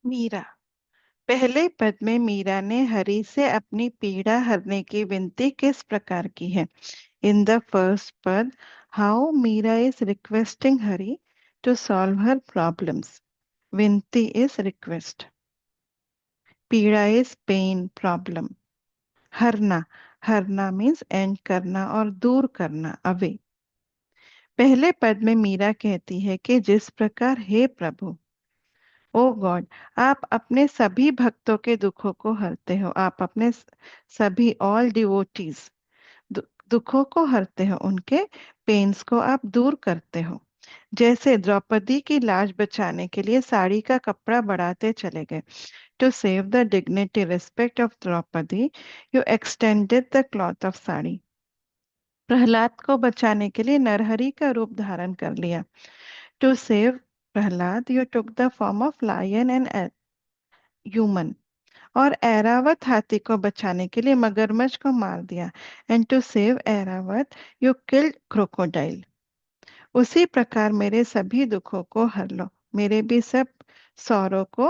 मीरा। पहले पद में मीरा ने हरि से अपनी पीड़ा हरने की विनती किस प्रकार की है? In the first pad, how Meera is requesting Hari to solve her problems. Vinti is request. Peeda is pain, problem. Harna, harna means and करना और दूर करना, अवे. पहले पद में मीरा कहती है कि जिस प्रकार हे प्रभु, ओ गॉड, आप अपने सभी भक्तों के दुखों को हरते हो. आप अपने सभी ऑल डिवोटीज दुखों को हरते हो, उनके पेन्स को आप दूर करते हो. जैसे द्रौपदी की लाज बचाने के लिए साड़ी का कपड़ा बढ़ाते चले गए. To save the dignity respect of Draupadi, you extended the cloth of sari. Prahlad को बचाने के लिए नरहरि का रूप धारण कर लिया. To save Prahlad, you took the form of lion and human. और ऐरावत हाथी को बचाने के लिए मगरमच्छ को मार दिया. And to save Airavat, you killed crocodile. उसी प्रकार मेरे सभी दुखों को हर लो, मेरे भी सब सौरों को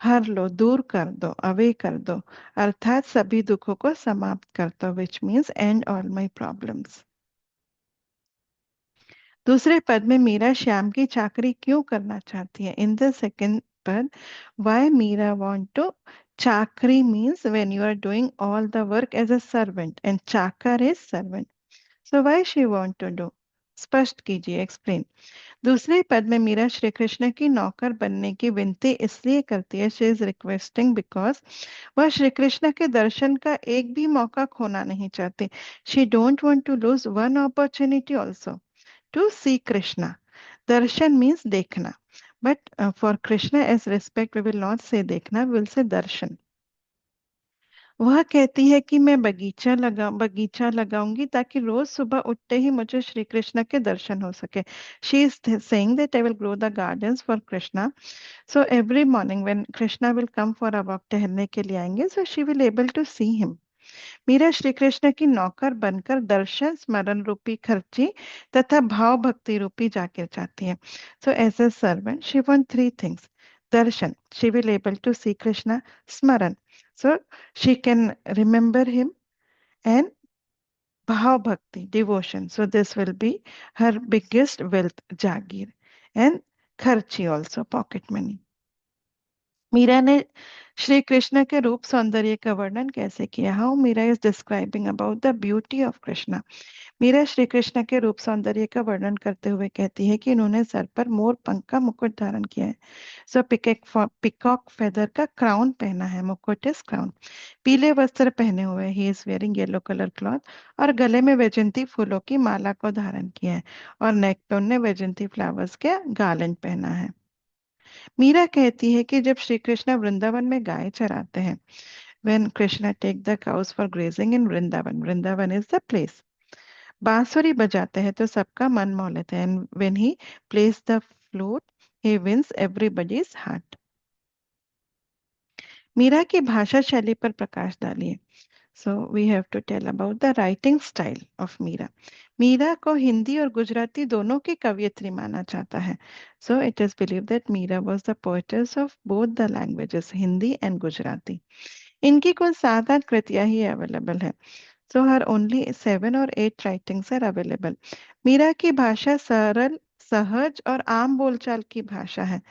हर लो, दूर कर दो, अवे कर दो. अर्थात सभी दुखों को समाप्त कर दो, which means and all my problems. दूसरे पद में मीरा श्याम की चाकरी क्यों करना चाहती है? इन द सेकेंड पद, वाई मीरा वांट टू. चाकरी means when you are doing all the work as a servant, and चाकर is servant. So why she want to do? स्पष्ट कीजिए, एक्सप्लेन. दूसरे पद में मीरा श्री कृष्ण की नौकर बनने की विनती इसलिए करती है, शी इज रिक्वेस्टिंग बिकॉज वह श्री कृष्ण के दर्शन का एक भी मौका खोना नहीं चाहती. She don't want to lose one opportunity also to see Krishna. Darshan means देखना. But for Krishna as respect, we will not say देखना, we will say darshan. वह कहती है कि मैं बगीचा लगाऊंगी ताकि रोज सुबह उठते ही मुझे श्री कृष्ण के दर्शन हो सके. She is saying that I will grow the gardens for Krishna. So every morning when Krishna will come for a walk, टहलने के लिए आएंगे, so she will able to see him. Meera Shri Krishna की नौकर बनकर दर्शन, स्मरण रूपी खर्ची तथा भाव भक्ति रूपी जाकिर चाहती है. So as a servant she want three things. दर्शन, she will able to see Krishna. स्मरण, so she can remember him. And bhav bhakti, devotion, so this will be her biggest wealth, jagir. And kharchi also, pocket money. Meera ने श्री कृष्ण के रूप सौंदर्य का वर्णन कैसे किया? How Meera is describing about the beauty of Krishna. Meera Shri Krishna के रूप सौंदर्य का वर्णन करते हुए कहती है कि इन्होंने सर पर मोर पंख का मुकुट धारण किया है. सो पिकॉक फेदर का क्राउन पहना है, मुकुट इज क्राउन. पीले वस्त्र पहने हुए, he is wearing yellow colour cloth. और गले में वैजंती फूलों की माला को धारण किया है. और नेक पे उन्होंने वैजंती फ्लावर्स के गार्लैंड पहना है. मीरा कहती है कि जब श्री कृष्ण वृंदावन में गाय चराते हैं, when Krishna take the cows for grazing in Vrindavan, Vrindavan is the place. बांसुरी बजाते हैं तो सबका मन मोह लेते हैं. And when he plays the flute, he wins everybody's heart. Meera की भाषा शैली पर प्रकाश डालिए. So we have to tell about the writing style of Meera. Meera को हिंदी और गुजराती दोनों की कवयित्री माना जाता है. So it is believed that Meera was the poetess of both the languages, Hindi and Gujarati. इनकी कुल 7-8 कृतियां ही अवेलेबल है. So her only 7 or 8 writings are available. Meera की भाषा सरल, सहज और आम बोलचाल की भाषा है.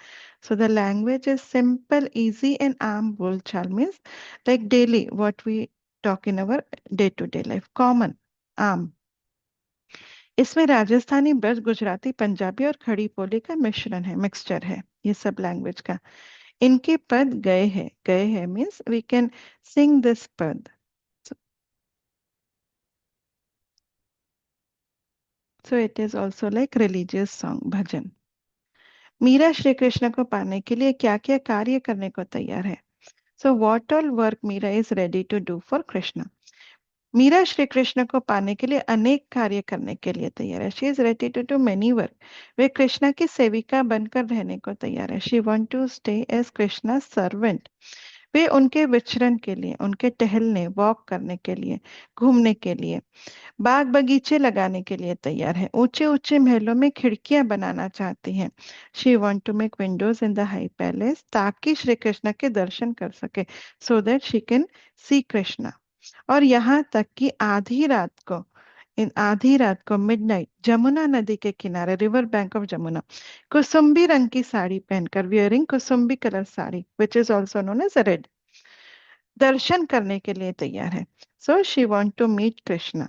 So the language is simple, easy and आम बोलचाल means like daily what we talk in our day to day life, common, आम. इसमें राजस्थानी, ब्रज, गुजराती, पंजाबी और खड़ी बोली का मिश्रण है, मिक्सचर है ये सब लैंग्वेज का. इनके पद गए हैं means we can sing this pad. So it is also like religious song, bhajan. मीरा श्री कृष्ण को पाने के लिए क्या क्या कार्य करने को तैयार है? So what all work Meera is ready to do for Krishna? Meera Shri कृष्ण को पाने के लिए अनेक कार्य करने के लिए तैयार है. She is ready to do many work. वे कृष्णा की सेविका बनकर रहने को तैयार है. She want to stay as Krishna servant. वे उनके विचरण के लिए, उनके टहलने, वॉक करने के लिए, घूमने के लिए, बाग बगीचे लगाने के लिए तैयार है। ऊंचे ऊंचे महलों में खिड़कियां बनाना चाहती हैं। She want to make windows in the high palace, ताकि श्री कृष्ण के दर्शन कर सके, so that she can see Krishna. और यहाँ तक कि आधी रात को मिडनाइट, जमुना नदी के किनारे, रिवर बैंक ऑफ जमुना, कुसुम्बी रंग की साड़ी पहनकर, वियरिंग कुसुम्बी colour sari which is also known as red, दर्शन करने के लिए तैयार है। So she want to meet Krishna.